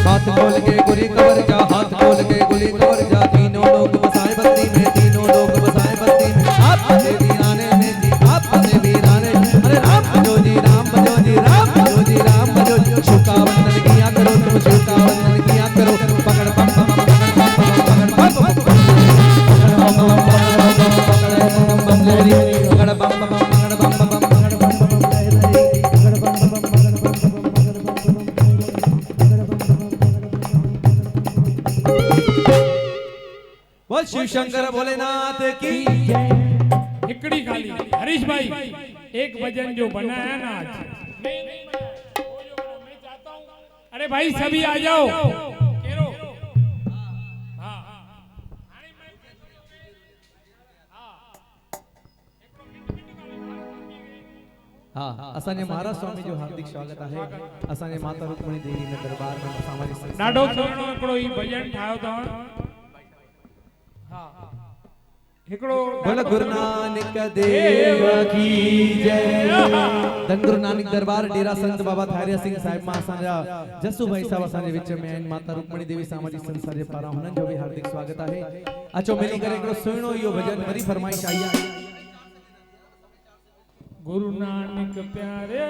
हाथ खोल के गुली कवर जा, हाथ खोल के गुली कवर जा। तीनों लोग बसाए बस्ती में, तीनों लोग बसाए बस्ती में। आप बजे वीराने में जी, आप बजे वीराने। अरे राम भजो जी, राम भजो जी, राम भजो जी, राम भजो जी। शुका वंदन किया करो तुम, शुका वंदन किया करो। पकड़ पम पम पकड़ पम पम पकड़ पम पम पकड़ पम पम लहरी पकड़ पम पम पकड़ पम पम पकड़ पम पम लहरी पकड़ पम पम पकड़ पम पम पकड़ पम पम बोल शिव शंकर भोलेनाथ की जय। हिकड़ी खाली हरीश भाई एक भजन जो बना है ना आज मैं चाहता हूँ। अरे भाई सभी आ जाओ केरो। हाँ असांजे महाराज स्वामी जो हार्दिक स्वागत है। असांजे माता रुक्मणी देवी में दरबार में सामाजिक ॾाढो सुहिणो हिकिड़ो ही भजन ठाहियो अथव। हिकिड़ो बोल गुरु नानक देव की जय। धन गुरु नानक दरबार डेरा संत बाबा थारिया सिंह साहिब मां असांजा जसू भाई साहब असांजे विच में आहिनि। माता रुक्मणी देवी सामाजिक संस्था जे पारां हुननि जो भी हार्दिक स्वागत है। अचो मिली करे हिकिड़ो सुहिणो इहो भजन वरी फरमाइश आई आहे। गुरु नानक प्यारे